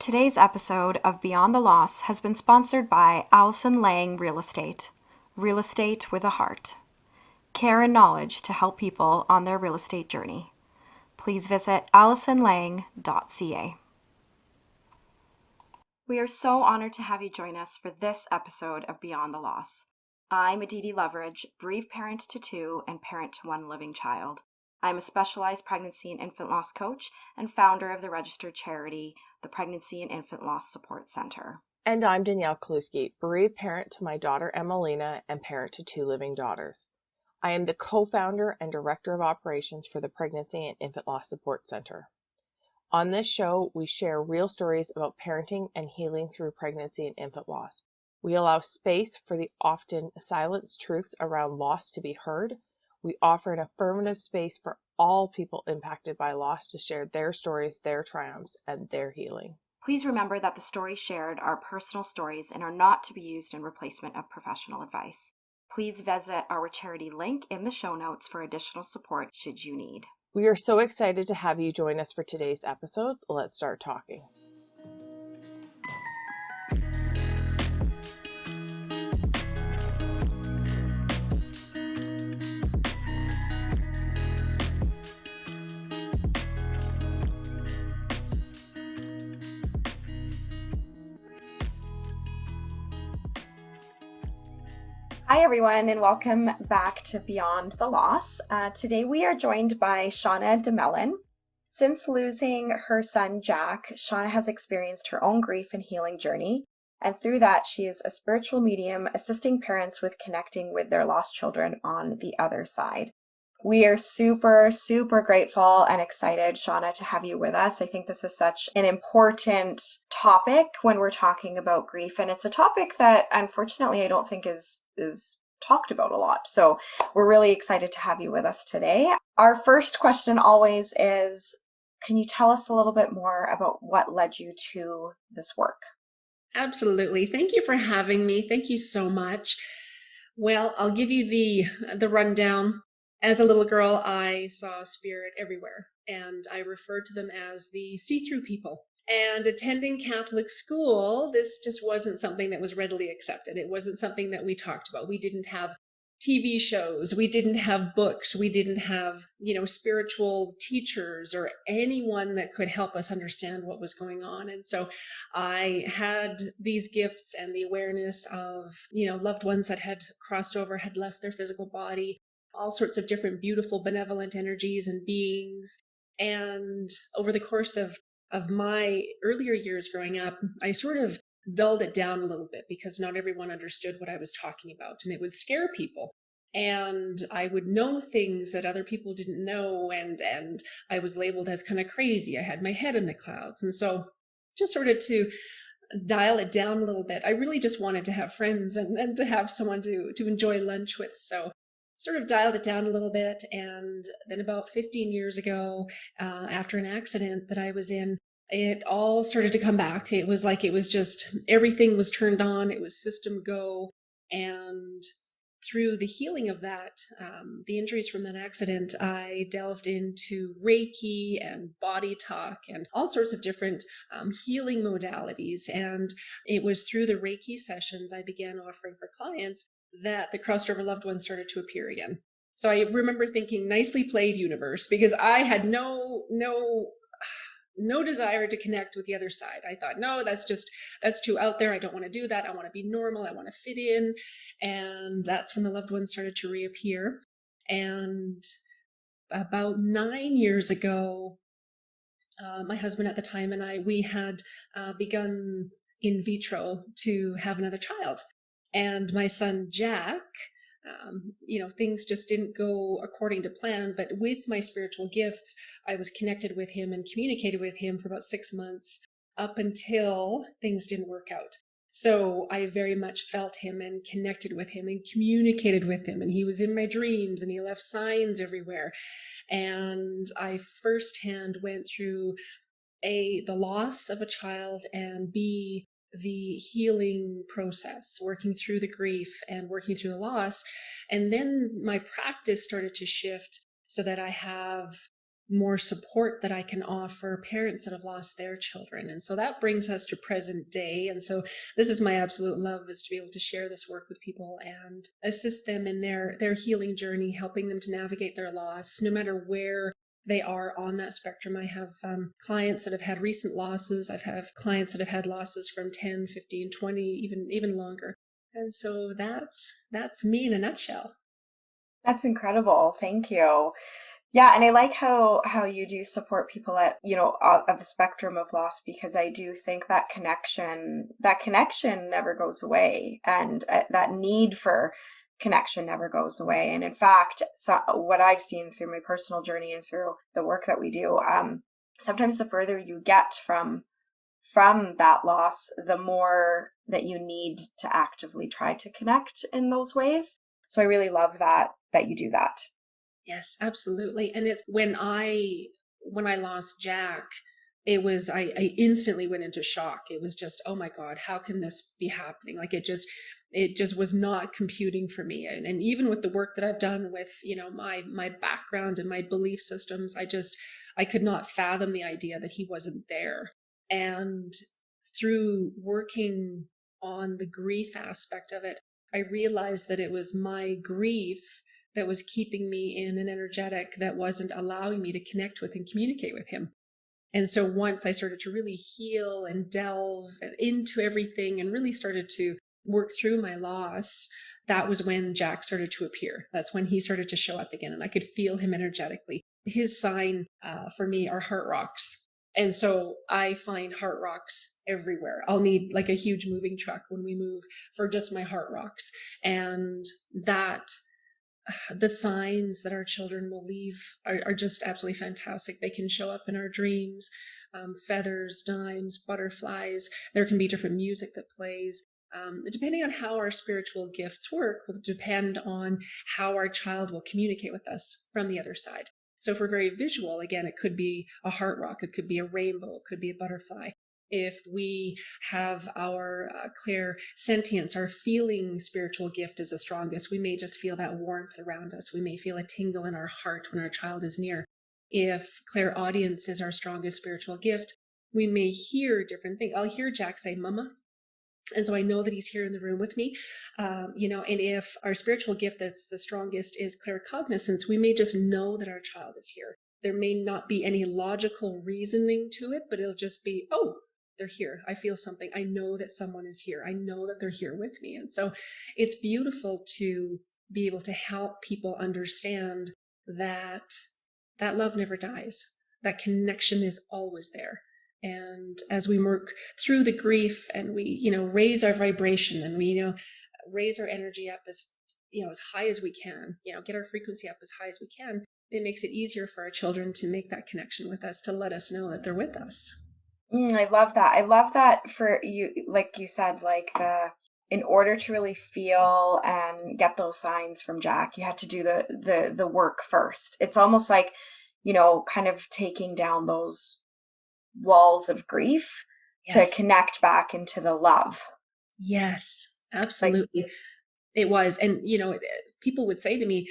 Today's episode of Beyond the Loss has been sponsored by Allison Lang Real Estate. Real estate with a heart. Care and knowledge to help people on their real estate journey. Please visit allisonlang.ca. We are so honored to have you join us for this episode of Beyond the Loss. I'm Aditi Leverage, bereaved parent to two and parent to one living child. I'm a specialized pregnancy and infant loss coach and founder of the registered charity, the Pregnancy and Infant Loss Support Center. And I'm Danyelle Kaluski, bereaved parent to my daughter Emelina and parent to two living daughters. I am the co-founder and director of operations for the Pregnancy and Infant Loss Support Center. On this show, we share real stories about parenting and healing through pregnancy and infant loss. We allow space for the often silenced truths around loss to be heard. We offer an affirmative space for all people impacted by loss to share their stories, their triumphs, and their healing. Please remember that the stories shared are personal stories and are not to be used in replacement of professional advice. Please visit our charity link in the show notes for additional support should you need. We are so excited to have you join us for today's episode. Let's start talking. Hi, everyone, and welcome back to Beyond the Loss. Today we are joined by Shauna Domalain. Since losing her son, Jack, Shauna has experienced her own grief and healing journey, and through that, she is a spiritual medium assisting parents with connecting with their lost children on the other side. We are super, super grateful and excited, Shauna, to have you with us. I think this is such an important topic when we're talking about grief, and it's a topic that unfortunately I don't think is talked about a lot. So we're really excited to have you with us today. Our first question always is, can you tell us a little bit more about what led you to this work? Absolutely. Thank you for having me. Thank you so much. Well, I'll give you the rundown. As a little girl, I saw spirit everywhere, and I referred to them as the see-through people. And attending Catholic school, this just wasn't something that was readily accepted. It wasn't something that we talked about. We didn't have TV shows. We didn't have books. We didn't have, spiritual teachers or anyone that could help us understand what was going on. And so I had these gifts and the awareness of, loved ones that had crossed over, had left their physical body, all sorts of different beautiful, benevolent energies and beings. And over the course of my earlier years growing up, I sort of dulled it down a little bit because not everyone understood what I was talking about, and it would scare people. And I would know things that other people didn't know, and I was labeled as kind of crazy. I had my head in the clouds. And so just sort of to dial it down a little bit, I really just wanted to have friends and to have someone to enjoy lunch with. So sort of dialed it down a little bit. And then about 15 years ago, after an accident that I was in, it all started to come back. It was like, it was just, everything was turned on. It was system go. And through the healing of that, the injuries from that accident, I delved into Reiki and body talk and all sorts of different healing modalities. And it was through the Reiki sessions I began offering for clients that the crossed over loved ones started to appear again. So I remember thinking, nicely played, universe, because I had no desire to connect with the other side. I thought, no, that's too out there. I don't want to do that. I want to be normal. I want to fit in. And that's when the loved ones started to reappear. And about 9 years ago, my husband at the time and we had begun in vitro to have another child. And my son, Jack, things just didn't go according to plan, but with my spiritual gifts, I was connected with him and communicated with him for about 6 months up until things didn't work out. So I very much felt him and connected with him and communicated with him. And he was in my dreams and he left signs everywhere. And I firsthand went through the loss of a child, and B, the healing process, working through the grief and working through the loss. And then my practice started to shift so that I have more support that I can offer parents that have lost their children. And so that brings us to present day. And so this is my absolute love, is to be able to share this work with people and assist them in their healing journey, helping them to navigate their loss, no matter where they are on that spectrum. I have clients that have had recent losses. I've had clients that have had losses from 10, 15, 20, even longer. And so that's me in a nutshell. That's incredible. Thank you. Yeah, and I like how you do support people at, of the spectrum of loss, because I do think that connection never goes away, and that need for connection never goes away. And in fact, so what I've seen through my personal journey and through the work that we do, sometimes the further you get from that loss, the more that you need to actively try to connect in those ways. So I really love that you do that. Yes, absolutely. And it's when I lost Jack, I instantly went into shock. It was just, oh my God, how can this be happening? Like it just was not computing for me. And even with the work that I've done with, my background and my belief systems, I could not fathom the idea that he wasn't there. And through working on the grief aspect of it, I realized that it was my grief that was keeping me in an energetic that wasn't allowing me to connect with and communicate with him. And so once I started to really heal and delve into everything and really started to work through my loss, that was when Jack started to appear. That's when he started to show up again, and I could feel him energetically. His sign for me are heart rocks. And so I find heart rocks everywhere. I'll need like a huge moving truck when we move for just my heart rocks. And that the signs that our children will leave are just absolutely fantastic. They can show up in our dreams, feathers, dimes, butterflies. There can be different music that plays. Depending on how our spiritual gifts work will depend on how our child will communicate with us from the other side. So if we're very visual, again, it could be a heart rock, it could be a rainbow, it could be a butterfly. If we have our clear sentience, our feeling spiritual gift is the strongest, we may just feel that warmth around us. We may feel a tingle in our heart when our child is near. If clairaudience is our strongest spiritual gift, we may hear different things. I'll hear Jack say, Mama. And so I know that he's here in the room with me, and if our spiritual gift that's the strongest is claircognizance, we may just know that our child is here. There may not be any logical reasoning to it, but it'll just be, oh, they're here. I feel something. I know that someone is here. I know that they're here with me. And so it's beautiful to be able to help people understand that that love never dies. That connection is always there. And as we work through the grief and we, raise our vibration and we, raise our energy up as high as we can, get our frequency up as high as we can, it makes it easier for our children to make that connection with us, to let us know that they're with us. I love that. I love that for you, like you said, in order to really feel and get those signs from Jack, you had to do the work first. It's almost like, kind of taking down those walls of grief to Yes. connect back into the love. Yes, Like, absolutely. It was. And, people would say to me,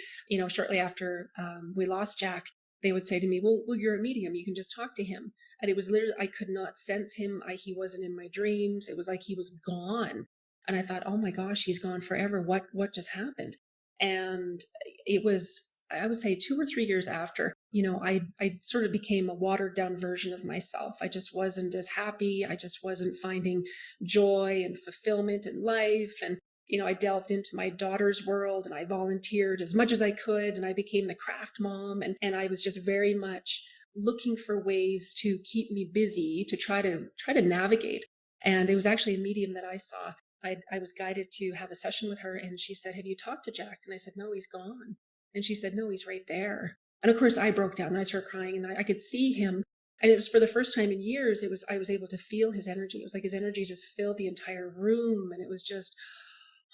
shortly after we lost Jack, they would say to me, well, you're a medium. You can just talk to him. And it was literally, I could not sense him. He wasn't in my dreams. It was like he was gone. And I thought, oh my gosh, he's gone forever. What just happened? And it was, I would say 2 or 3 years after, I sort of became a watered down version of myself. I just wasn't as happy. I just wasn't finding joy and fulfillment in life. And I delved into my daughter's world and I volunteered as much as I could. And I became the craft mom. And I was just very much looking for ways to keep me busy, to try to navigate. And it was actually a medium that I saw. I was guided to have a session with her, and she said, have you talked to Jack? And I said, no, he's gone. And she said, no, he's right there. And of course I broke down and I started crying, and I could see him. And it was for the first time in years, I was able to feel his energy. It was like his energy just filled the entire room. And it was just,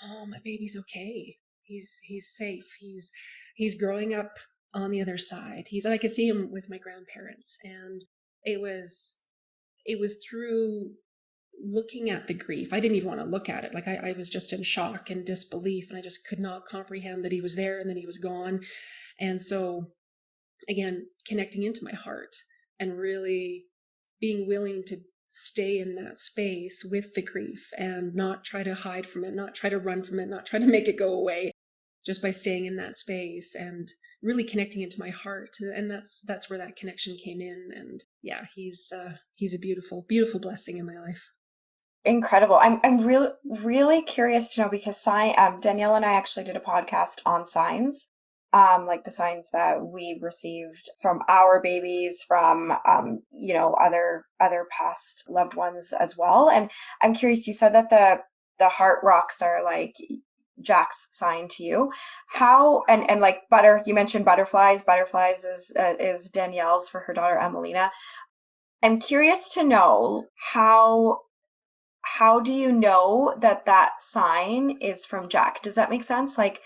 oh, my baby's okay. He's safe. He's growing up on the other side. I could see him with my grandparents. And it was through looking at the grief. I didn't even want to look at it. Like I was just in shock and disbelief, and I just could not comprehend that he was there and then he was gone. And so again, connecting into my heart and really being willing to stay in that space with the grief and not try to hide from it, not try to run from it, not try to make it go away, just by staying in that space and really connecting into my heart. And that's where that connection came in. And yeah, he's a beautiful, beautiful blessing in my life. Incredible. I'm really curious to know, because Danielle and I actually did a podcast on signs, like the signs that we received from our babies, from other past loved ones as well. And I'm curious, you said that the heart rocks are like Jack's sign to you. How, and like you mentioned butterflies. Butterflies is Danielle's for her daughter Emelina. I'm curious to know how do you know that sign is from Jack? Does that make sense? Like,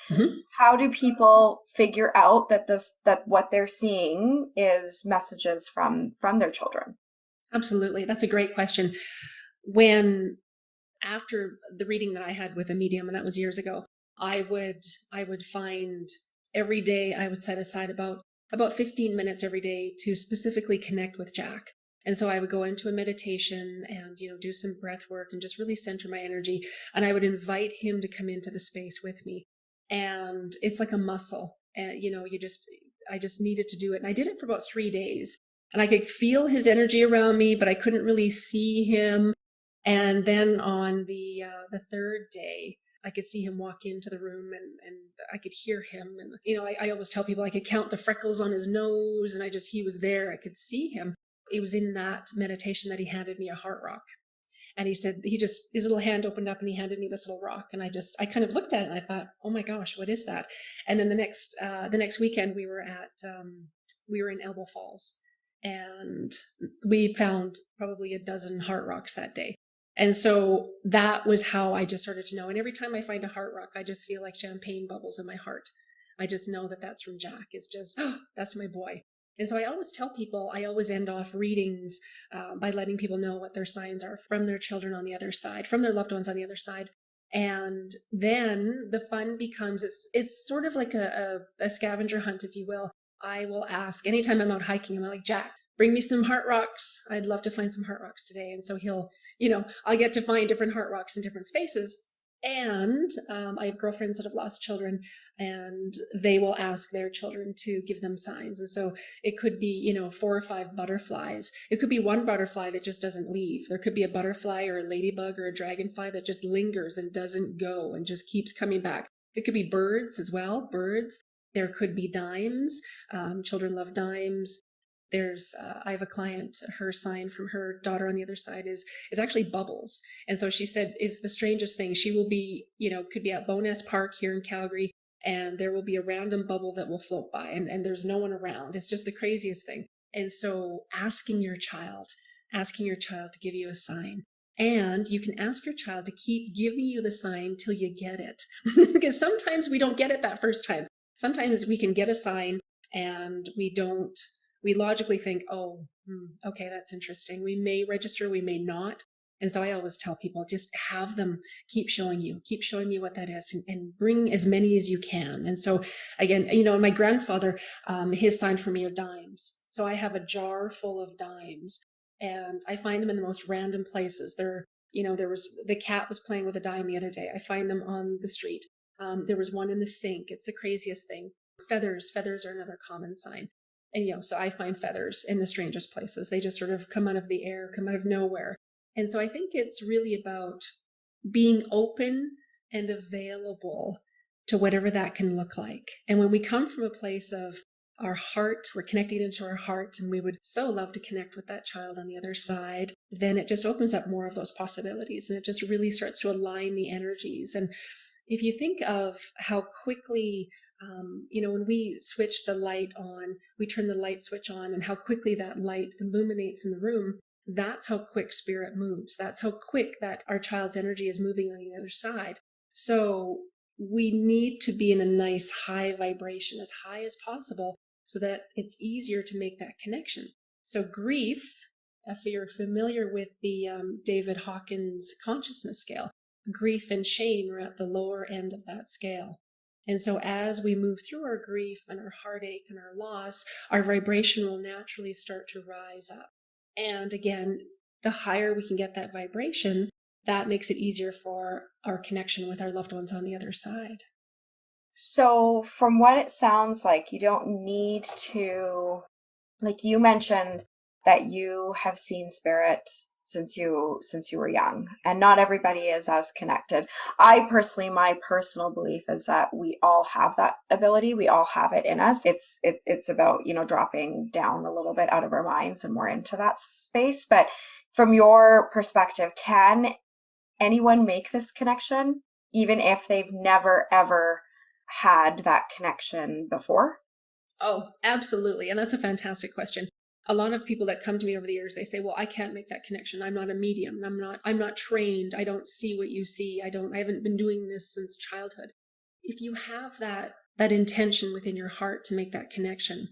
how do people figure out that what they're seeing is messages from their children? Absolutely. That's a great question. When, after the reading that I had with a medium, and that was years ago, I would find every day I would set aside about 15 minutes every day to specifically connect with Jack. And so I would go into a meditation and, do some breath work and just really center my energy. And I would invite him to come into the space with me. And it's like a muscle. And, I just needed to do it. And I did it for about 3 days. And I could feel his energy around me, but I couldn't really see him. And then on the third day, I could see him walk into the room, and I could hear him. And, I always tell people I could count the freckles on his nose, and he was there. I could see him. It was in that meditation that he handed me a heart rock. And he said, his little hand opened up and he handed me this little rock. And I kind of looked at it and I thought, oh my gosh, what is that? And then the next weekend we were in Elbow Falls, and we found probably a dozen heart rocks that day. And so that was how I just started to know. And every time I find a heart rock, I just feel like champagne bubbles in my heart. I just know that that's from Jack. It's just, oh, that's my boy. And so I always tell people, I always end off readings by letting people know what their signs are from their children on the other side, from their loved ones on the other side. And then the fun becomes, it's sort of like a scavenger hunt, if you will. I will ask, anytime I'm out hiking, I'm like, Jack, bring me some heart rocks. I'd love to find some heart rocks today. And so he'll, I'll get to find different heart rocks in different spaces. And I have girlfriends that have lost children, and they will ask their children to give them signs. And so it could be, 4 or 5 butterflies. It could be one butterfly that just doesn't leave. There could be a butterfly or a ladybug or a dragonfly that just lingers and doesn't go and just keeps coming back. It could be birds as well, birds. There could be dimes. Children love dimes. I have a client, her sign from her daughter on the other side is actually bubbles. And so she said, it's the strangest thing. She will be, could be at Bowness Park here in Calgary, and there will be a random bubble that will float by, and there's no one around. It's just the craziest thing. And so asking your child to give you a sign. And you can ask your child to keep giving you the sign till you get it. Because sometimes we don't get it that first time. Sometimes we can get a sign and we logically think, oh, okay, that's interesting. We may register, we may not. And so I always tell people, just have them keep showing me what that is, and bring as many as you can. And so again, my grandfather, his sign for me are dimes. So I have a jar full of dimes, and I find them in the most random places. The cat was playing with a dime the other day. I find them on the street. There was one in the sink. It's the craziest thing. Feathers are another common sign. And, so I find feathers in the strangest places. They just sort of come out of the air, come out of nowhere. And so I think it's really about being open and available to whatever that can look like. And when we come from a place of our heart, we're connecting into our heart, and we would so love to connect with that child on the other side, then it just opens up more of those possibilities, and it just really starts to align the energies. And if you think of how quickly, when we switch the light on, we turn the light switch on, and how quickly that light illuminates in the room, that's how quick spirit moves. That's how quick that our child's energy is moving on the other side. So we need to be in a nice high vibration, as high as possible, so that it's easier to make that connection. So grief, if you're familiar with the David Hawkins consciousness scale, grief and shame are at the lower end of that scale. And so as we move through our grief and our heartache and our loss, our vibration will naturally start to rise up. And again, the higher we can get that vibration, that makes it easier for our connection with our loved ones on the other side. So from what it sounds like, you don't need to, like you mentioned that you have seen spirit since you were young, and not everybody is as connected. I personally, my personal belief is that we all have that ability. We all have it in us. It's about, dropping down a little bit out of our minds and more into that space. But from your perspective, can anyone make this connection even if they've never ever had that connection before? Oh, absolutely. And that's a fantastic question. A lot of people that come to me over the years, they say, well, I can't make that connection. I'm not a medium. I'm not trained. I don't see what you see. I haven't been doing this since childhood. If you have that intention within your heart to make that connection,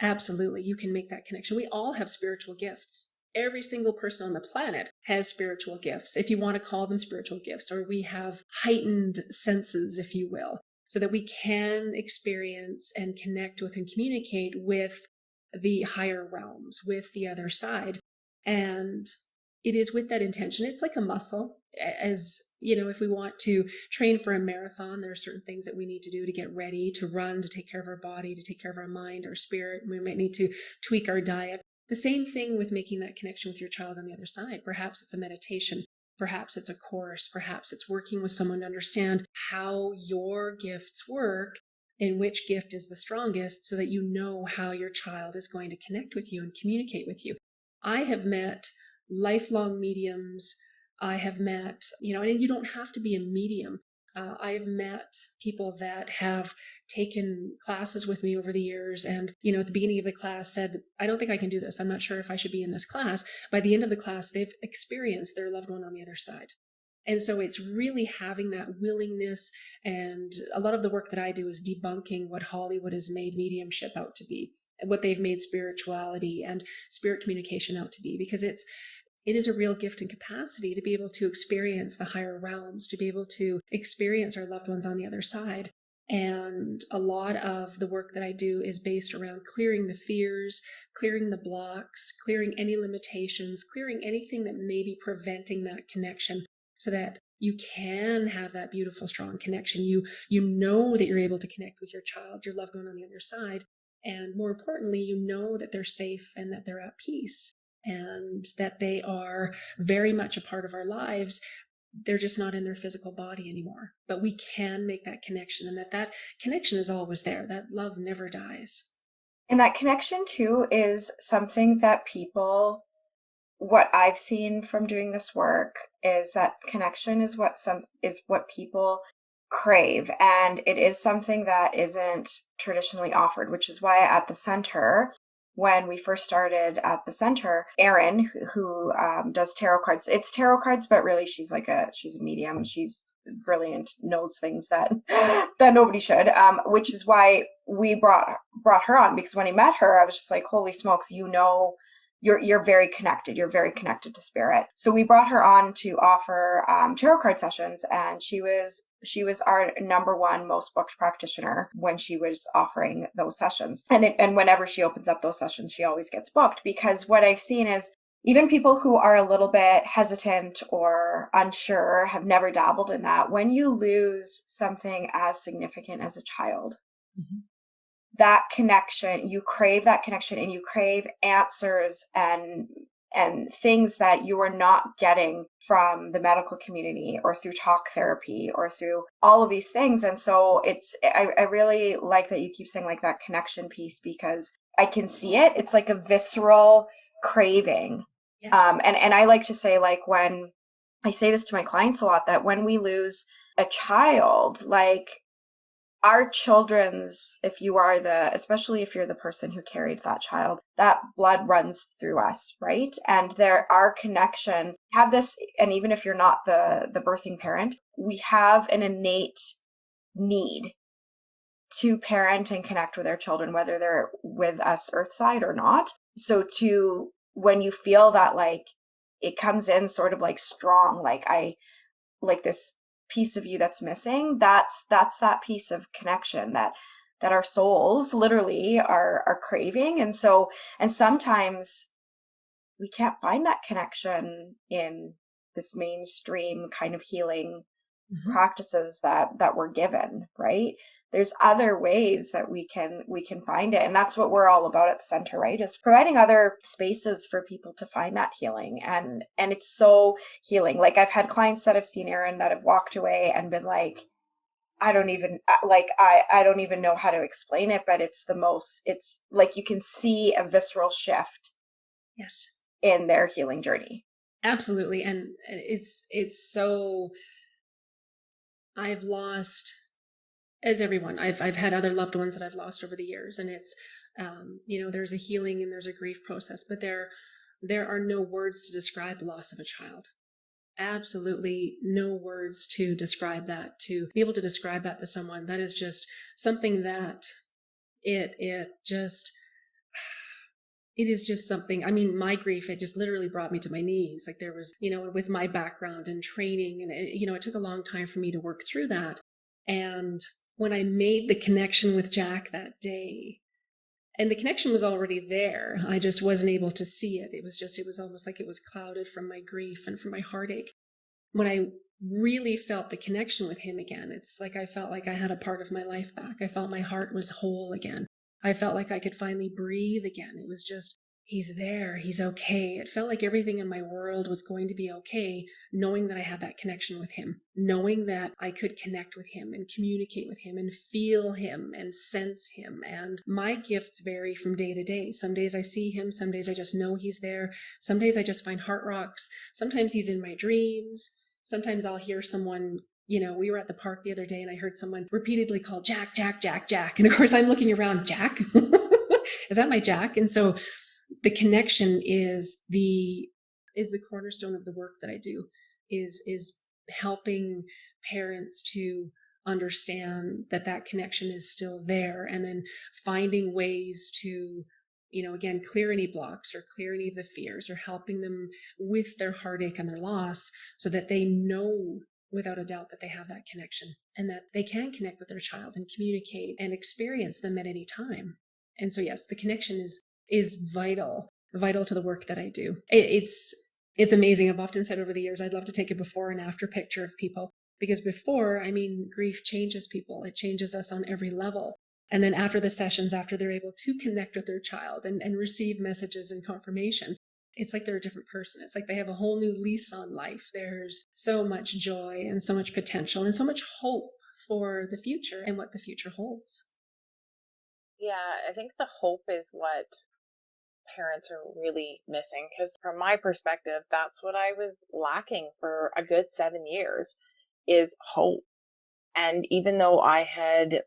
absolutely, you can make that connection. We all have spiritual gifts. Every single person on the planet has spiritual gifts, if you want to call them spiritual gifts, or we have heightened senses, if you will, so that we can experience and connect with and communicate with the higher realms, with the other side. And it is with that intention. It's like a muscle. As you know, if we want to train for a marathon, there are certain things that we need to do to get ready to run, to take care of our body, to take care of our mind, our spirit. We might need to tweak our diet. The same thing with making that connection with your child on the other side. Perhaps it's a meditation. Perhaps it's a course. Perhaps it's working with someone to understand how your gifts work and which gift is the strongest, so that you know how your child is going to connect with you and communicate with you. I have met lifelong mediums. I have met, and you don't have to be a medium. I've met people that have taken classes with me over the years, and, at the beginning of the class said, I don't think I can do this. I'm not sure if I should be in this class. By the end of the class, they've experienced their loved one on the other side. And so it's really having that willingness. And a lot of the work that I do is debunking what Hollywood has made mediumship out to be, and what they've made spirituality and spirit communication out to be, because it is a real gift and capacity to be able to experience the higher realms, to be able to experience our loved ones on the other side. And a lot of the work that I do is based around clearing the fears, clearing the blocks, clearing any limitations, clearing anything that may be preventing that connection, so that you can have that beautiful, strong connection. You know that you're able to connect with your child, your loved one on the other side. And more importantly, you know that they're safe and that they're at peace, and that they are very much a part of our lives. They're just not in their physical body anymore. But we can make that connection, and that connection is always there. That love never dies. And that connection too is something that what I've seen from doing this work is that connection is what people crave, and it is something that isn't traditionally offered, which is why at the center, when we first started at the center, Erin, who does tarot cards, it's tarot cards, but really she's a medium. She's brilliant, knows things that that nobody should, which is why we brought her on, because when I met her, I was just like, holy smokes, you're very connected. You're very connected to spirit. So we brought her on to offer tarot card sessions, and she was our number one most booked practitioner when she was offering those sessions. And whenever she opens up those sessions, she always gets booked, because what I've seen is even people who are a little bit hesitant or unsure, have never dabbled in that, when you lose something as significant as a child, Mhm. that connection, you crave that connection, and you crave answers and things that you are not getting from the medical community or through talk therapy or through all of these things. And so I really like that you keep saying like that connection piece, because I can see it. It's like a visceral craving. Yes. And I like to say, like, when I say this to my clients a lot, that when we lose a child, like, our children's, especially if you're the person who carried that child, that blood runs through us, right? And our connection, have this, and even if you're not the birthing parent, we have an innate need to parent and connect with our children, whether they're with us earthside or not. So when you feel that, like, it comes in sort of like strong, like this piece of you that's missing, that's that piece of connection that our souls literally are craving. And so, and sometimes we can't find that connection in this mainstream kind of healing practices that we're given, right? There's other ways that we can find it, and that's what we're all about at the center, right? Is providing other spaces for people to find that healing. And it's so healing. Like, I've had clients that have seen Erin that have walked away and been like, I don't even I don't even know how to explain it, but it's like you can see a visceral shift, yes, in their healing journey. Absolutely. And it's so, I've lost, as everyone, I've had other loved ones that I've lost over the years, and it's there's a healing and there's a grief process, but there are no words to describe the loss of a child. Absolutely no words to describe that, to be able to describe that to someone. That is just something that it just, it is just something. I mean, my grief, it just literally brought me to my knees. Like, there was, with my background and training, and it took a long time for me to work through that. And when I made the connection with Jack that day, and the connection was already there, I just wasn't able to see it. It was almost like it was clouded from my grief and from my heartache. When I really felt the connection with him again, it's like I felt like I had a part of my life back. I felt my heart was whole again. I felt like I could finally breathe again. It was just, he's there, he's okay. It felt like everything in my world was going to be okay, knowing that I had that connection with him, knowing that I could connect with him and communicate with him and feel him and sense him. And my gifts vary from day to day. Some days I see him, some days I just know he's there. Some days I just find heart rocks. Sometimes he's in my dreams. Sometimes I'll hear someone, we were at the park the other day and I heard someone repeatedly call Jack, Jack, Jack, Jack. And of course I'm looking around, Jack? Is that my Jack? And so the connection is the cornerstone of the work that I do, is helping parents to understand that connection is still there, and then finding ways to, again, clear any blocks or clear any of the fears, or helping them with their heartache and their loss, so that they know without a doubt that they have that connection, and that they can connect with their child and communicate and experience them at any time. And so, yes, the connection is vital to the work that I do. It's amazing. I've often said over the years, I'd love to take a before and after picture of people, because before, grief changes people. It changes us on every level. And then after the sessions, after they're able to connect with their child and receive messages and confirmation, it's like they're a different person. It's like they have a whole new lease on life. There's so much joy and so much potential and so much hope for the future and what the future holds. Yeah, I think the hope is what parents are really missing, because from my perspective, that's what I was lacking for a good 7 years, is hope. And even though I had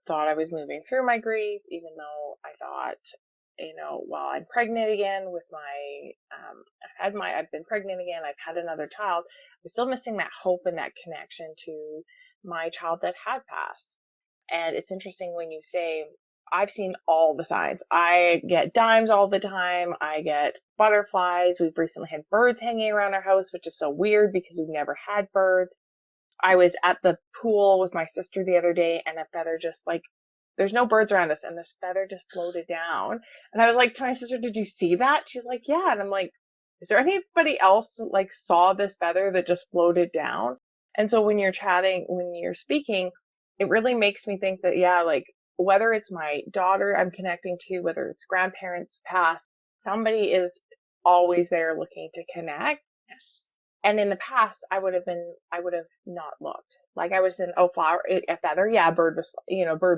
thought I was moving through my grief, even though I thought, well, I'm pregnant again with I've been pregnant again, I've had another child, I'm still missing that hope and that connection to my child that had passed. And it's interesting when you say, I've seen all the signs. I get dimes all the time. I get butterflies. We've recently had birds hanging around our house, which is so weird because we've never had birds. I was at the pool with my sister the other day, and a feather just, like, there's no birds around us, and this feather just floated down. And I was like to my sister, did you see that? She's like, yeah. And I'm like, is there anybody else like saw this feather that just floated down? And so when you're speaking, it really makes me think that, yeah, like, whether it's my daughter I'm connecting to, whether it's grandparents past, somebody is always there looking to connect. Yes. And in the past, I would have not looked. Like, I was in, oh, a feather. Yeah, bird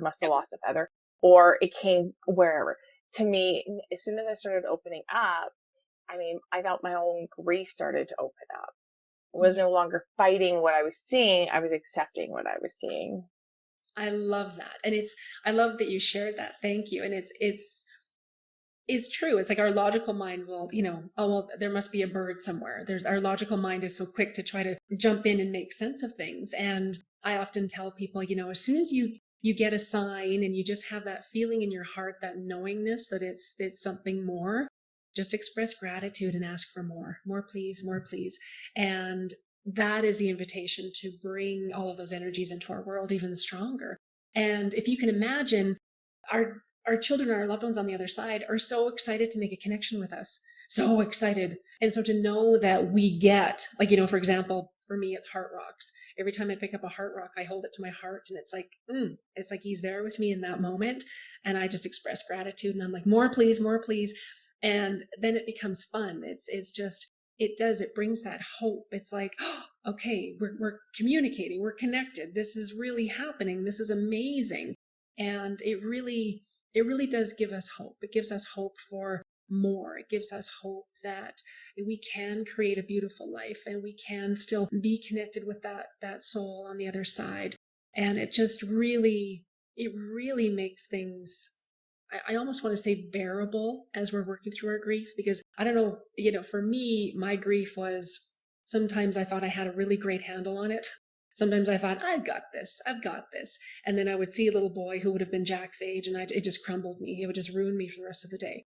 must have lost a feather, or it came wherever. To me, as soon as I started opening up, I felt my own grief started to open up. I was no longer fighting what I was seeing. I was accepting what I was seeing. I love that. And I love that you shared that. Thank you. And it's true. It's like our logical mind will, oh, well, there must be a bird somewhere. Our logical mind is so quick to try to jump in and make sense of things. And I often tell people, as soon as you get a sign and you just have that feeling in your heart, that knowingness that it's something more, just express gratitude and ask for more, please, more, please. And that is the invitation to bring all of those energies into our world even stronger. And if you can imagine, our children, our loved ones on the other side are so excited to make a connection with us. So excited. And so to know that we get, like, for example, for me, it's heart rocks. Every time I pick up a heart rock, I hold it to my heart, and it's like he's there with me in that moment. And I just express gratitude, and I'm like, more please, more please. And then it becomes fun. It brings that hope. It's like, oh, okay, we're communicating, we're connected. This is really happening. This is amazing. And it really does give us hope. It gives us hope for more. It gives us hope that we can create a beautiful life, and we can still be connected with that soul on the other side. And it really makes things, I almost want to say, bearable as we're working through our grief. Because I don't know, for me, my grief was, sometimes I thought I had a really great handle on it. Sometimes I thought, I've got this. And then I would see a little boy who would have been Jack's age, and it just crumbled me. It would just ruin me for the rest of the day.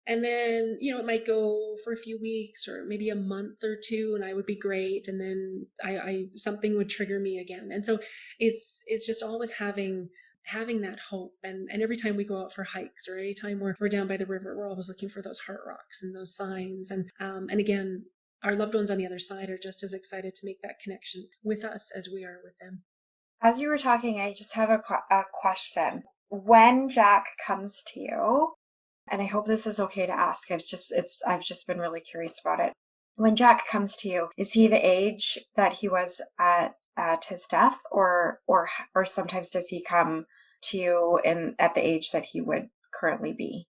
And then, it might go for a few weeks or maybe a month or two, and I would be great. And then I something would trigger me again. And so it's just always having that hope. And every time we go out for hikes, or every time we're down by the river, we're always looking for those heart rocks and those signs. And again, our loved ones on the other side are just as excited to make that connection with us as we are with them. As you were talking, I just have a question. When Jack comes to you, and I hope this is okay to ask, I've just been really curious about it. When Jack comes to you, is he the age that he was at his death, or sometimes does he come to you at the age that he would currently be?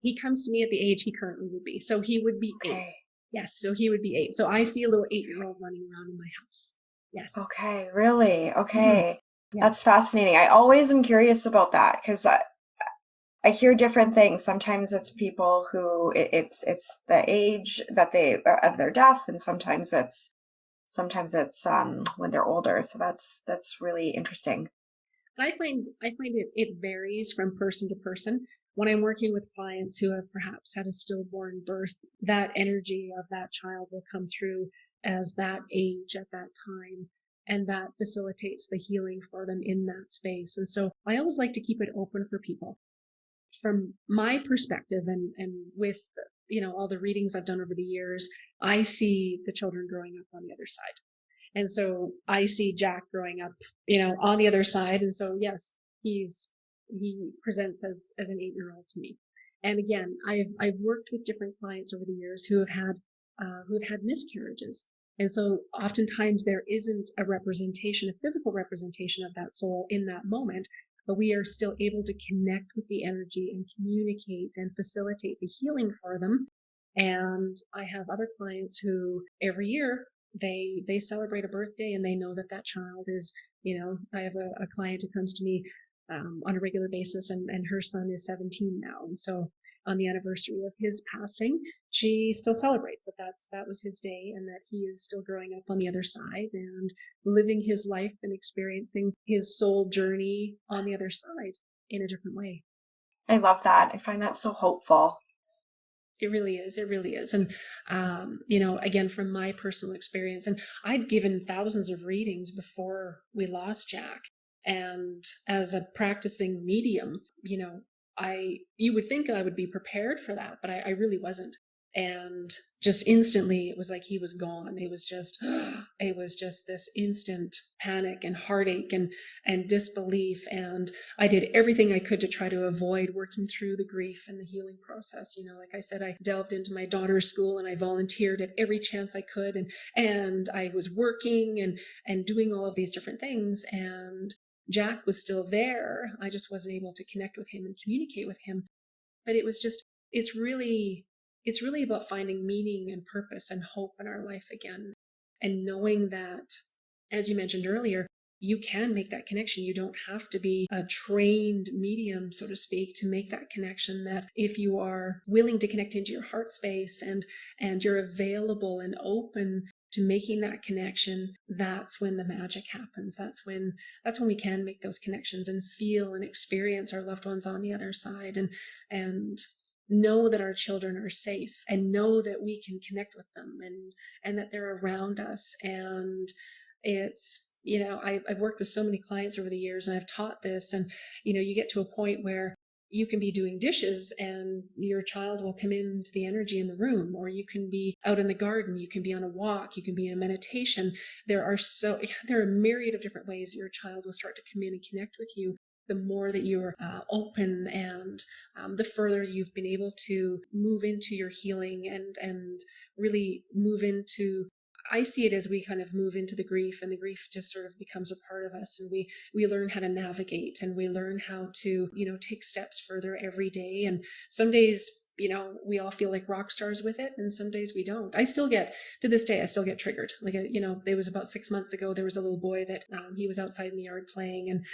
He comes to me at the age he currently would be. So he would be 8. Okay. Yes, so he would be 8. So I see a little 8-year-old running around in my house. Yes. Okay, really? Okay. Yeah. That's fascinating. I always am curious about that because I hear different things. Sometimes it's people who it's the age that they of their death, and sometimes it's when they're older. So that's really interesting. I find it varies from person to person. When I'm working with clients who have perhaps had a stillborn birth, that energy of that child will come through as that age at that time, and that facilitates the healing for them in that space. And so I always like to keep it open for people. From my perspective, and with all the readings I've done over the years, I see the children growing up on the other side. And so I see Jack growing up, on the other side. And so, yes, he presents as an 8-year-old to me. And again, I've worked with different clients over the years who have had miscarriages. And so oftentimes there isn't a physical representation of that soul in that moment, but we are still able to connect with the energy and communicate and facilitate the healing for them. And I have other clients who every year they celebrate a birthday, and they know that child is, I have a client who comes to me on a regular basis, and her son is 17 now. And so on the anniversary of his passing, she still celebrates that was his day, and that he is still growing up on the other side and living his life and experiencing his soul journey on the other side in a different way. I love that. I find that so hopeful. It really is. It really is. And, again, from my personal experience, and I'd given thousands of readings before we lost Jack. And as a practicing medium, you would think I would be prepared for that, but I really wasn't. And just instantly, it was like he was gone. It was just this instant panic and heartache and disbelief. And I did everything I could to try to avoid working through the grief and the healing process. Like I said, I delved into my daughter's school, and I volunteered at every chance I could. And I was working and doing all of these different things. And Jack was still there. I just wasn't able to connect with him and communicate with him. But it's really about finding meaning and purpose and hope in our life again. And knowing that, as you mentioned earlier, you can make that connection. You don't have to be a trained medium, so to speak, to make that connection. That if you are willing to connect into your heart space and you're available and open to making that connection, that's when the magic happens. That's when we can make those connections and feel and experience our loved ones on the other side. And know that our children are safe and know that we can connect with them and that they're around us. And it's, I've worked with so many clients over the years, and I've taught this, and, you get to a point where you can be doing dishes and your child will come into the energy in the room, or you can be out in the garden, you can be on a walk, you can be in a meditation. There are a myriad of different ways your child will start to come in and connect with you, the more that you're open, and the further you've been able to move into your healing and really move into, I see it as we kind of move into the grief, and the grief just sort of becomes a part of us, and we learn how to navigate, and we learn how to, take steps further every day. And some days, we all feel like rock stars with it, and some days we don't. To this day, I still get triggered. Like, it was about 6 months ago, there was a little boy that he was outside in the yard playing, and,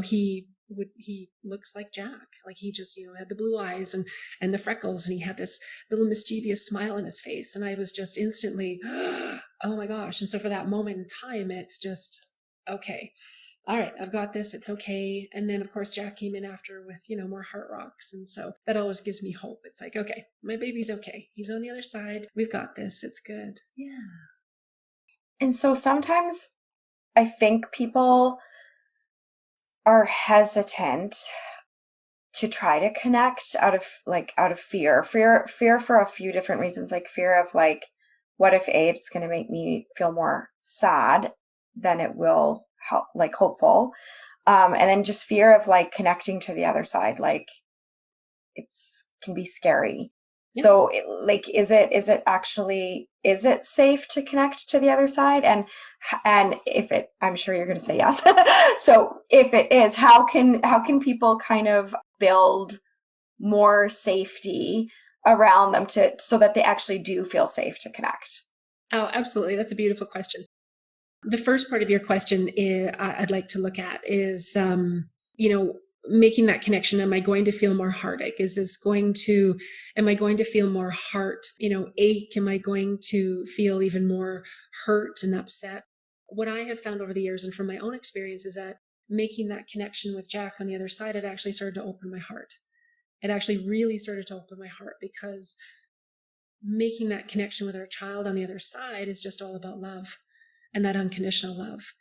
he looks like Jack. Like, he just, had the blue eyes and the freckles, and he had this little mischievous smile on his face. And I was just instantly, oh my gosh. And so for that moment in time, it's just, okay, all right, I've got this, it's okay. And then of course Jack came in after with, more heart rocks. And so that always gives me hope. It's like, okay, my baby's okay. He's on the other side. We've got this. It's good. Yeah. And so sometimes I think people are hesitant to try to connect out of fear for a few different reasons, like fear of like, what if it's going to make me feel more sad than it will help, like hopeful, and then just fear of like connecting to the other side, like it's can be scary. Yep. So is it safe to connect to the other side? And I'm sure you're going to say yes. So if it is, how can people kind of build more safety around them so that they actually do feel safe to connect? Oh, absolutely. That's a beautiful question. The first part of your question I'd like to look at is, making that connection. Am I going to feel more heartache? Am I going to feel more heart, ache? Am I going to feel even more hurt and upset? What I have found over the years, and from my own experience, is that making that connection with Jack on the other side, it actually started to open my heart. It actually really started to open my heart, because making that connection with our child on the other side is just all about love, and that unconditional love.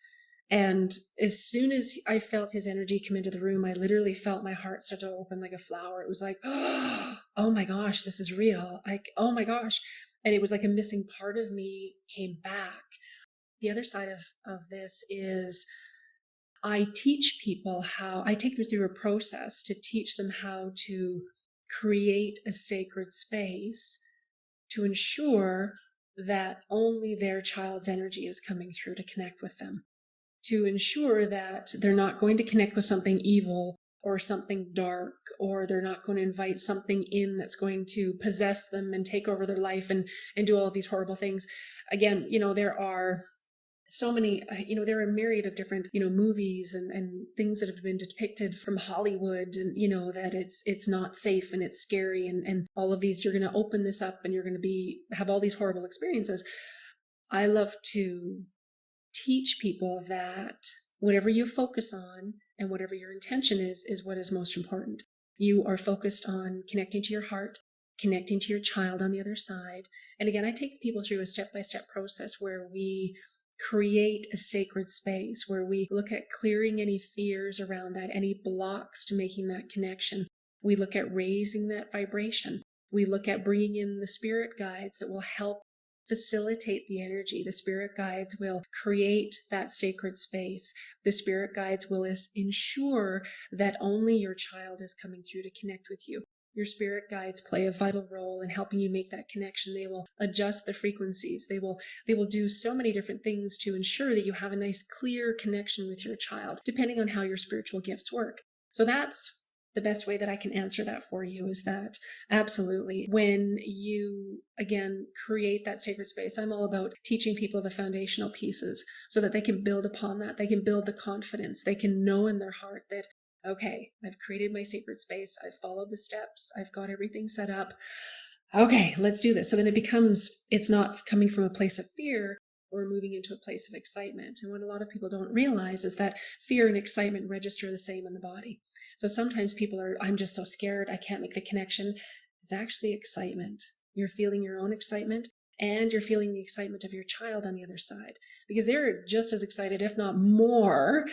And as soon as I felt his energy come into the room, I literally felt my heart start to open like a flower. It was like, oh my gosh, this is real. Like, oh my gosh. And it was like a missing part of me came back. The other side of this is I take them through a process to teach them how to create a sacred space to ensure that only their child's energy is coming through to connect with them, to ensure that they're not going to connect with something evil or something dark, or they're not going to invite something in that's going to possess them and take over their life and do all of these horrible things. Again, there are so many, there are a myriad of different, movies and things that have been depicted from Hollywood, and, that it's not safe and it's scary, and all of these, you're going to open this up and you're going to have all these horrible experiences. I love to teach people that whatever you focus on and whatever your intention is what is most important. You are focused on connecting to your heart, connecting to your child on the other side. And again, I take people through a step-by-step process where we create a sacred space, where we look at clearing any fears around that, any blocks to making that connection. We look at raising that vibration. We look at bringing in the spirit guides that will help facilitate the energy. The spirit guides will create that sacred space. The spirit guides will ensure that only your child is coming through to connect with you. Your spirit guides play a vital role in helping you make that connection. They will adjust the frequencies. They will do so many different things to ensure that you have a nice, clear connection with your child, depending on how your spiritual gifts work. So that's the best way that I can answer that for you, is that absolutely, when you, again, create that sacred space, I'm all about teaching people the foundational pieces so that they can build upon that. They can build the confidence. They can know in their heart that, okay, I've created my sacred space. I've followed the steps. I've got everything set up. Okay, let's do this. So then it's not coming from a place of fear. We're moving into a place of excitement. And what a lot of people don't realize is that fear and excitement register the same in the body. So sometimes people I'm just so scared, I can't make the connection. is actually excitement. You're feeling your own excitement, and you're feeling the excitement of your child on the other side, because they're just as excited, if not more,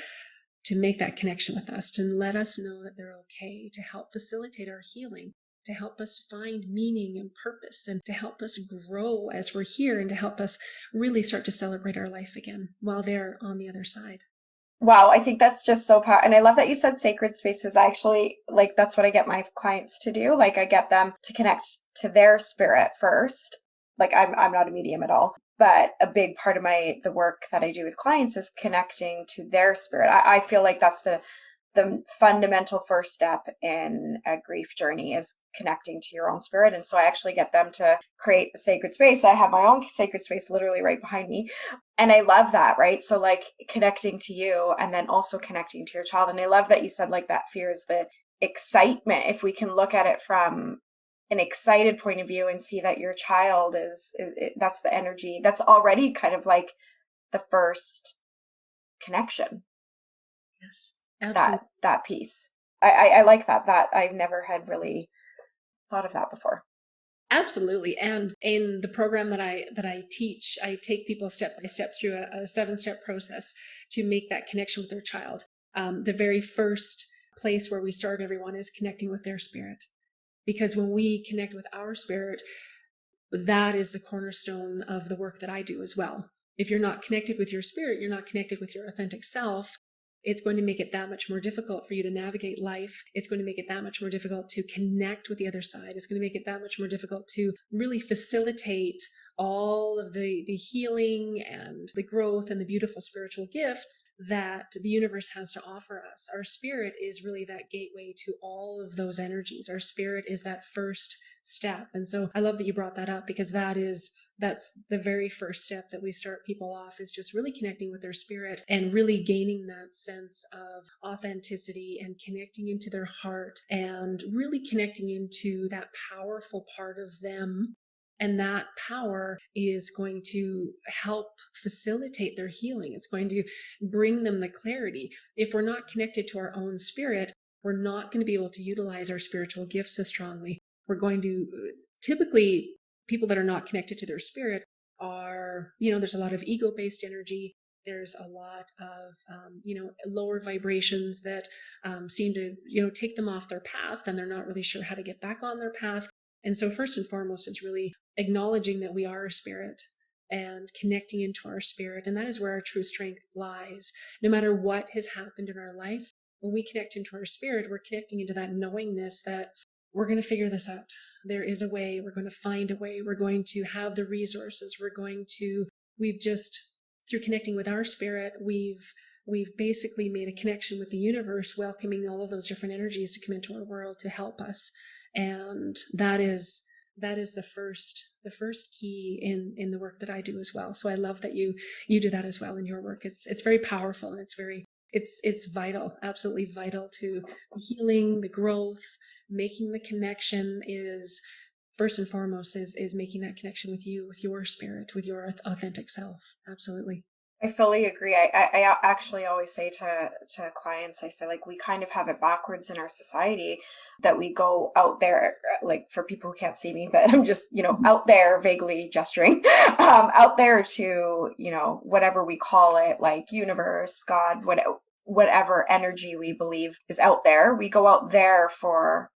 to make that connection with us, to let us know that they're okay, to help facilitate our healing, to help us find meaning and purpose, and to help us grow as we're here, and to help us really start to celebrate our life again while they're on the other side. Wow, I think that's just so powerful. And I love that you said sacred spaces. I actually, like, that's what I get my clients to do. Like, I get them to connect to their spirit first. Like, I'm not a medium at all, but a big part of the work that I do with clients is connecting to their spirit. I feel like that's the fundamental first step in a grief journey, is connecting to your own spirit. And so I actually get them to create a sacred space. I have my own sacred space literally right behind me. And I love that, right? So like connecting to you and then also connecting to your child. And I love that you said like that fear is the excitement. If we can look at it from an excited point of view and see that your child is that's the energy, that's already kind of like the first connection. Yes, absolutely. That piece. I like that I've never had really thought of that before. Absolutely. And in the program that I teach, I take people step by step through a 7-step process to make that connection with their child. The very first place where we start everyone is connecting with their spirit, because when we connect with our spirit, that is the cornerstone of the work that I do as well. If you're not connected with your spirit, you're not connected with your authentic self, it's going to make it that much more difficult for you to navigate life. It's going to make it that much more difficult to connect with the other side. It's going to make it that much more difficult to really facilitate all of the healing and the growth and the beautiful spiritual gifts that the universe has to offer us. Our spirit is really that gateway to all of those energies. Our spirit is that first step. And so I love that you brought that up, because that's the very first step that we start people off, is just really connecting with their spirit and really gaining that sense of authenticity and connecting into their heart and really connecting into that powerful part of them. And that power is going to help facilitate their healing. It's going to bring them the clarity. If we're not connected to our own spirit, we're not going to be able to utilize our spiritual gifts as strongly. We're going to typically, people that are not connected to their spirit are, there's a lot of ego-based energy. There's a lot of, lower vibrations that seem to, take them off their path, and they're not really sure how to get back on their path. And so first and foremost, it's really acknowledging that we are a spirit and connecting into our spirit. And that is where our true strength lies. No matter what has happened in our life, when we connect into our spirit, we're connecting into that knowingness that we're going to figure this out. There is a way. We're going to find a way. We're going to have the resources. We've just, through connecting with our spirit, we've basically made a connection with the universe, welcoming all of those different energies to come into our world to help us. And that is the first key in the work that I do as well. So I love that you do that as well in your work. It's very powerful, and it's vital, absolutely vital to the healing, the growth. Making the connection is first and foremost is making that connection with you, with your spirit, with your authentic self. Absolutely. I fully agree. I actually always say to clients, I say, like, we kind of have it backwards in our society, that we go out there, like, for people who can't see me, but I'm just, out there vaguely gesturing, out there to, whatever we call it, like universe, God, whatever energy we believe is out there. We go out there for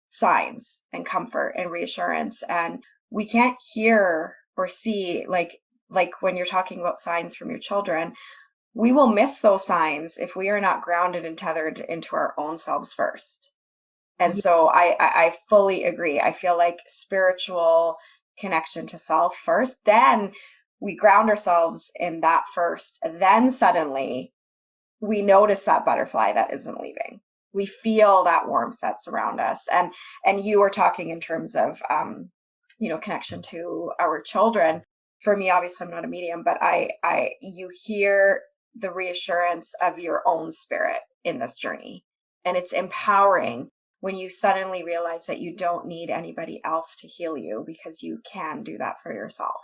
signs and comfort and reassurance, and we can't hear or see, like when you're talking about signs from your children, we will miss those signs if we are not grounded and tethered into our own selves first. And so I fully agree. I feel like spiritual connection to self first, then we ground ourselves in that first, then suddenly we notice that butterfly that isn't leaving. We feel that warmth that's around us. And you were talking in terms of connection to our children. For me, obviously I'm not a medium, but you hear the reassurance of your own spirit in this journey. And it's empowering when you suddenly realize that you don't need anybody else to heal you, because you can do that for yourself.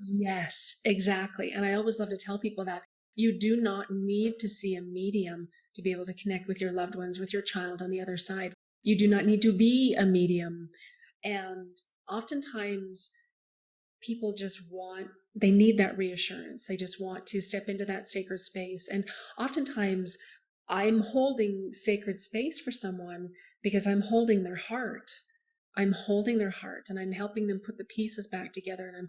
Yes, exactly. And I always love to tell people that you do not need to see a medium to be able to connect with your loved ones, with your child on the other side. You do not need to be a medium. And oftentimes people just they need that reassurance. They just want to step into that sacred space. And oftentimes I'm holding sacred space for someone because I'm holding their heart. I'm holding their heart and I'm helping them put the pieces back together. And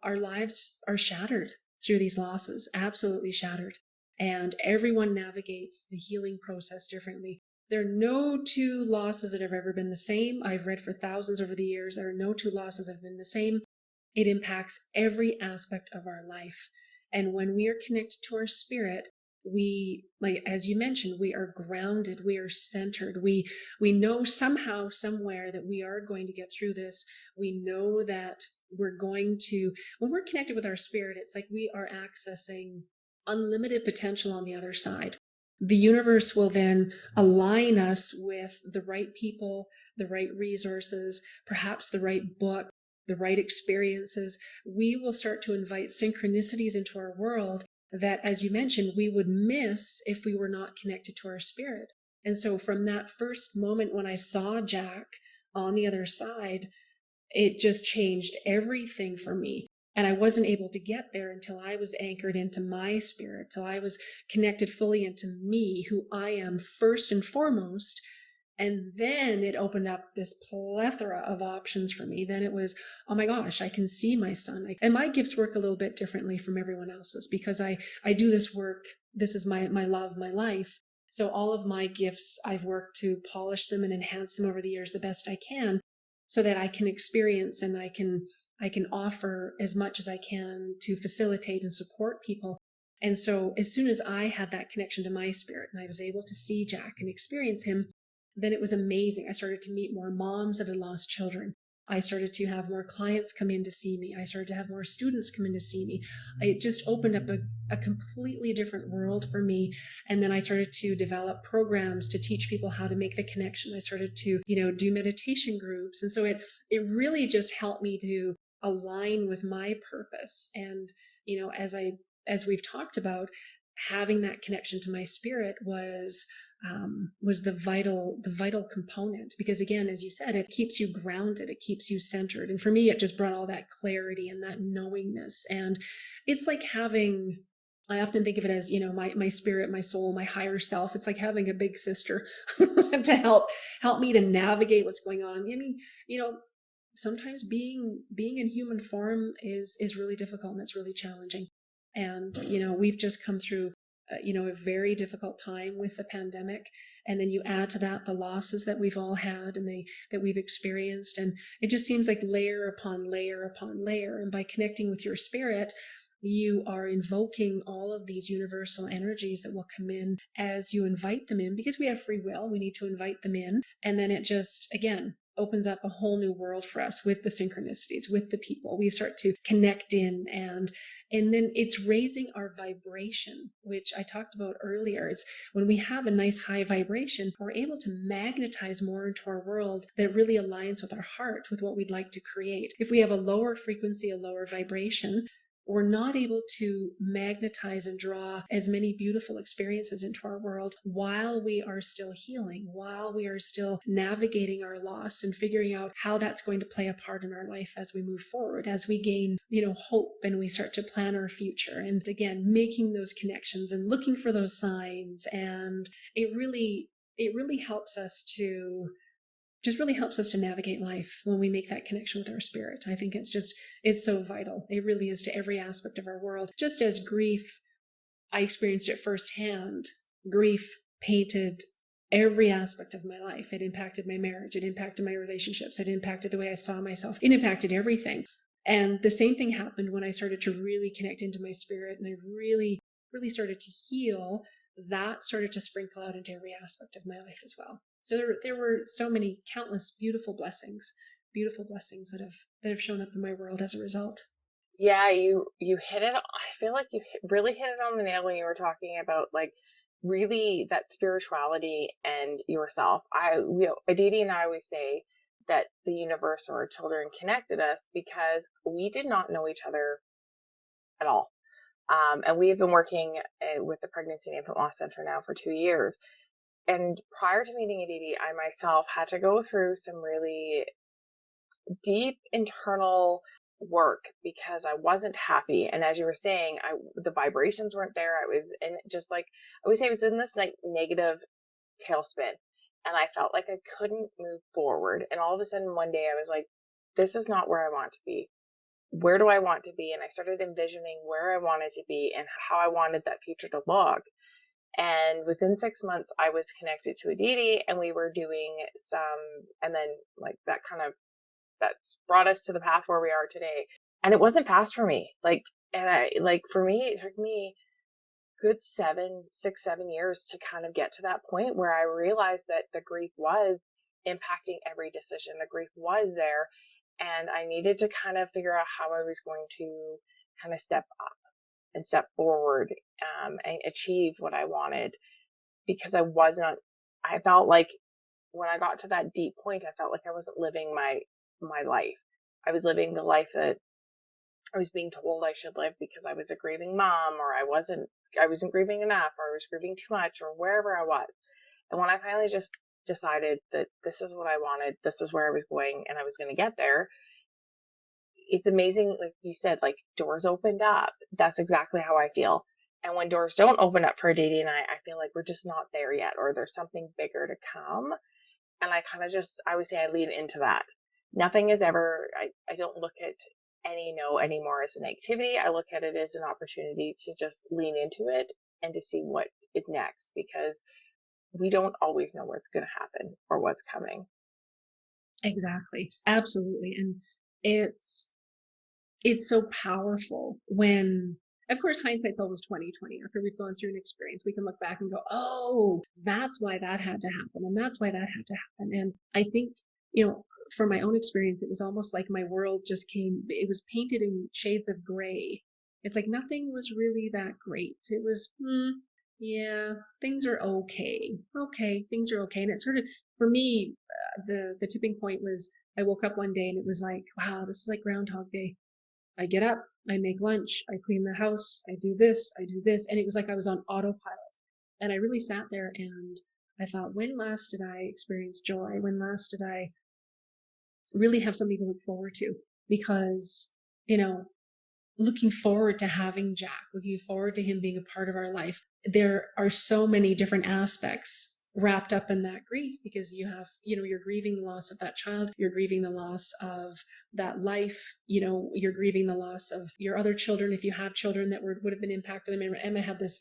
our lives are shattered through these losses, absolutely shattered. And everyone navigates the healing process differently. There are no two losses that have ever been the same. I've read for thousands over the years. There are no two losses that have been the same. It impacts every aspect of our life. And when we are connected to our spirit, we, like as you mentioned, we are grounded, we are centered, we know somehow, somewhere that we are going to get through this. We know that we're going to, when we're connected with our spirit, it's like we are accessing unlimited potential on the other side. The universe will then align us with the right people, the right resources, perhaps the right book, the right experiences. We will start to invite synchronicities into our world that, as you mentioned, we would miss if we were not connected to our spirit. And so from that first moment when I saw Jack on the other side, it just changed everything for me. And I wasn't able to get there until I was anchored into my spirit, till I was connected fully into me, who I am first and foremost. And then it opened up this plethora of options for me. Then it was, oh my gosh, I can see my son. And my gifts work a little bit differently from everyone else's because I do this work. This is my love, my life. So all of my gifts, I've worked to polish them and enhance them over the years the best I can so that I can experience and I can offer as much as I can to facilitate and support people. And so as soon as I had that connection to my spirit and I was able to see Jack and experience him, then it was amazing. I started to meet more moms that had lost children. I started to have more clients come in to see me. I started to have more students come in to see me. It just opened up a completely different world for me. And then I started to develop programs to teach people how to make the connection. I started to, do meditation groups. And so it really just helped me to align with my purpose. And, as we've talked about, having that connection to my spirit was the vital component, because again, as you said, it keeps you grounded, it keeps you centered. And for me, it just brought all that clarity and that knowingness. And it's like having, I often think of it as, my spirit, my soul, my higher self. It's like having a big sister to help me to navigate what's going on. I mean, sometimes being in human form is really difficult and it's really challenging. And we've just come through a very difficult time with the pandemic, and then you add to that the losses that we've all had and that we've experienced, and it just seems like layer upon layer upon layer. And by connecting with your spirit, you are invoking all of these universal energies that will come in as you invite them in, because we have free will. We need to invite them in. And then it just, again, opens up a whole new world for us with the synchronicities, with the people. We start to connect in, and then it's raising our vibration, which I talked about earlier. Is when we have a nice high vibration, we're able to magnetize more into our world that really aligns with our heart, with what we'd like to create. If we have a lower frequency, a lower vibration, we're not able to magnetize and draw as many beautiful experiences into our world while we are still healing, while we are still navigating our loss and figuring out how that's going to play a part in our life as we move forward, as we gain, hope, and we start to plan our future. And again, making those connections and looking for those signs. And it really helps us to navigate life when we make that connection with our spirit. I think it's so vital. It really is, to every aspect of our world. Just as grief, I experienced it firsthand. Grief painted every aspect of my life. It impacted my marriage. It impacted my relationships. It impacted the way I saw myself. It impacted everything. And the same thing happened when I started to really connect into my spirit, and I really, really started to heal. That started to sprinkle out into every aspect of my life as well. So there were so many countless beautiful blessings that have shown up in my world as a result. Yeah, you hit it. I feel like you really hit it on the nail when you were talking about, like, really that spirituality and yourself. Aditi and I always say that the universe or our children connected us because we did not know each other at all. And we have been working with the Pregnancy and Infant Loss Center now for 2 years. And prior to meeting Aditi, I myself had to go through some really deep internal work because I wasn't happy. And as you were saying, the vibrations weren't there. I was in just like, I would say I was in this like negative tailspin, and I felt like I couldn't move forward. And all of a sudden one day I was like, this is not where I want to be. Where do I want to be? And I started envisioning where I wanted to be and how I wanted that future to look. And within 6 months, I was connected to Aditi, and we were doing some, and then like that's brought us to the path where we are today. And it wasn't fast for me. For me, it took me good 7 years to kind of get to that point where I realized that the grief was impacting every decision. The grief was there, and I needed to kind of figure out how I was going to kind of step up and step forward, and achieve what I wanted, because I felt like when I got to that deep point, I felt like I wasn't living my life. I was living the life that I was being told I should live because I was a grieving mom, or I wasn't grieving enough, or I was grieving too much, or wherever I was. And when I finally just decided that this is what I wanted, this is where I was going, and I was going to get there, it's amazing. Like you said, like doors opened up. That's exactly how I feel. And when doors don't open up for Aditi and I feel like we're just not there yet, or there's something bigger to come. And I kind of I would say I lean into that. Nothing is ever, I don't look at any no anymore as an activity. I look at it as an opportunity to just lean into it and to see what is next, because we don't always know what's going to happen or what's coming. Exactly. Absolutely. And it's so powerful when, of course, hindsight's always 2020. After we've gone through an experience, we can look back and go, oh, that's why that had to happen. And that's why that had to happen. And I think, from my own experience, it was almost like my world it was painted in shades of gray. It's like nothing was really that great. It was, yeah, things are okay. Okay, things are okay. And it sort of, for me, the tipping point was I woke up one day and it was like, wow, this is like Groundhog Day. I get up, I make lunch, I clean the house, I do this, I do this. And it was like I was on autopilot. And I really sat there and I thought, when last did I experience joy? When last did I really have something to look forward to? Because, looking forward to having Jack, looking forward to him being a part of our life, there are so many different aspects wrapped up in that grief, because you're grieving the loss of that child, you're grieving the loss of that life, you're grieving the loss of your other children, if you have children that would have been impacted. I mean, Emma had this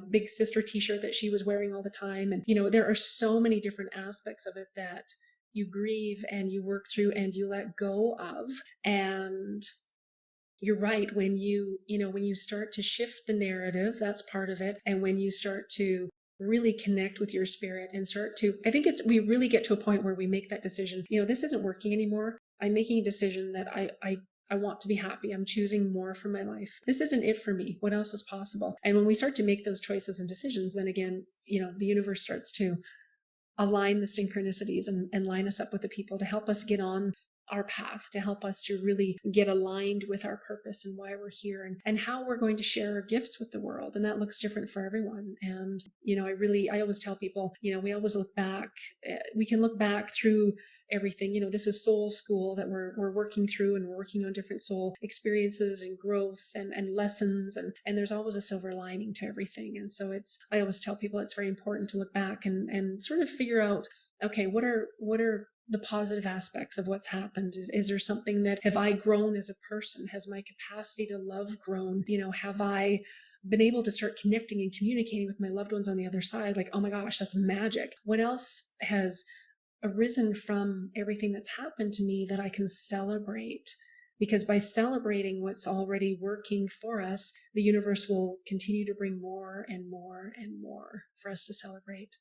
big sister t-shirt that she was wearing all the time, and there are so many different aspects of it that you grieve and you work through and you let go of. And you're right, when you start to shift the narrative, that's part of it. And when you start to really connect with your spirit and I think we really get to a point where we make that decision, this isn't working anymore. I'm making a decision that I want to be happy. I'm choosing more for my life. This isn't it for me. What else is possible? And when we start to make those choices and decisions, then again, the universe starts to align the synchronicities and line us up with the people to help us get on our path, to help us to really get aligned with our purpose and why we're here, and how we're going to share our gifts with the world. And that looks different for everyone. And, I always tell people, we always look back, we can look back through everything. This is soul school that we're working through, and we're working on different soul experiences and growth and lessons. And there's always a silver lining to everything. And so I always tell people it's very important to look back and sort of figure out, okay, what are the positive aspects of what's happened? Is there something that, have I grown as a person? Has my capacity to love grown? Have I been able to start connecting and communicating with my loved ones on the other side? Like, oh my gosh, that's magic. What else has arisen from everything that's happened to me that I can celebrate? Because by celebrating what's already working for us, the universe will continue to bring more and more and more for us to celebrate.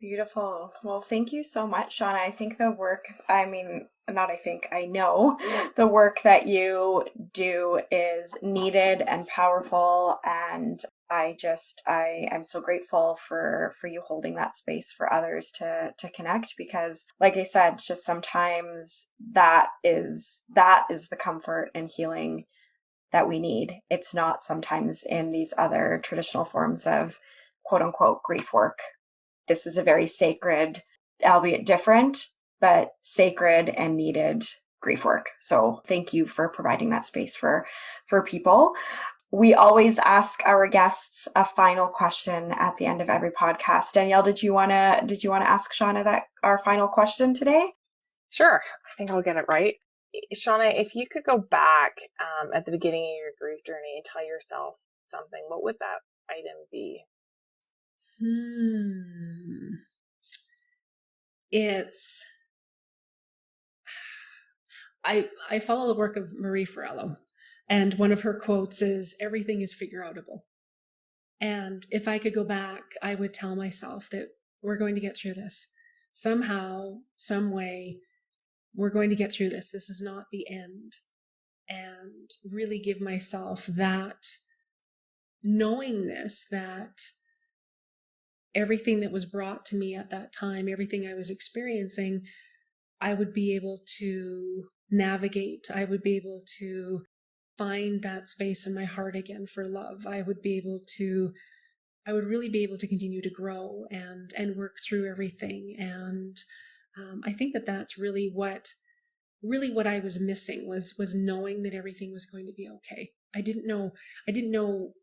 Beautiful. Well, thank you so much, Shauna. I think the work, I mean, not I think, I know the work that you do is needed and powerful. And I'm so grateful for you holding that space for others to connect, because like I said, just sometimes that is the comfort and healing that we need. It's not sometimes in these other traditional forms of quote unquote grief work. This is a very sacred, albeit different, but sacred and needed grief work. So thank you for providing that space for people. We always ask our guests a final question at the end of every podcast. Danyelle, did you want to ask Shauna that our final question today? Sure. I think I'll get it right. Shauna, if you could go back at the beginning of your grief journey and tell yourself something, what would that item be? It's I follow the work of Marie Forello, and one of her quotes is, "Everything is figure outable." And if I could go back, I would tell myself that we're going to get through this. Somehow, some way, we're going to get through this. This is not the end. And really give myself that knowingness that everything that was brought to me at that time, everything I was experiencing, I would be able to navigate. I would be able to find that space in my heart again for love. I would really be able to continue to grow and work through everything. And I think that that's really what I was missing was knowing that everything was going to be okay. I didn't know, and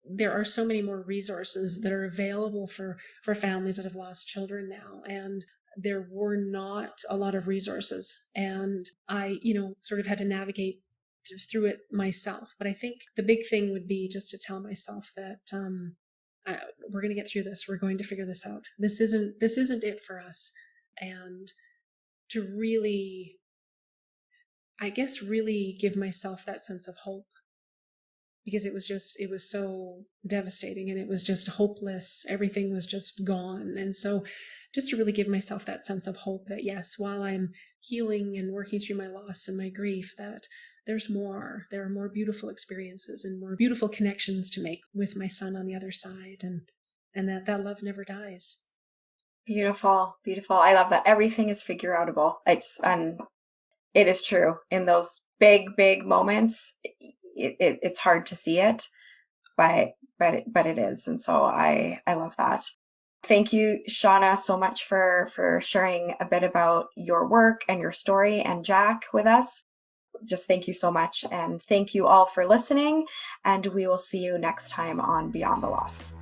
there are so many more resources that are available for families that have lost children now. And there were not a lot of resources. And I, sort of had to navigate through it myself. But I think the big thing would be just to tell myself that we're going to get through this. We're going to figure this out. This isn't it for us. And to really, I guess, really give myself that sense of hope, because it was so devastating and it was just hopeless. Everything was just gone. And so just to really give myself that sense of hope that, yes, while I'm healing and working through my loss and my grief, that there's more. There are more beautiful experiences and more beautiful connections to make with my son on the other side, and that love never dies. Beautiful, beautiful. I love that. Everything is figure outable. It is true. In those big moments, it's hard to see it, but it is. And so I love that. Thank you, Shauna, so much for sharing a bit about your work and your story, and Jack with us. Just thank you so much. And thank you all for listening. And we will see you next time on Beyond the Loss.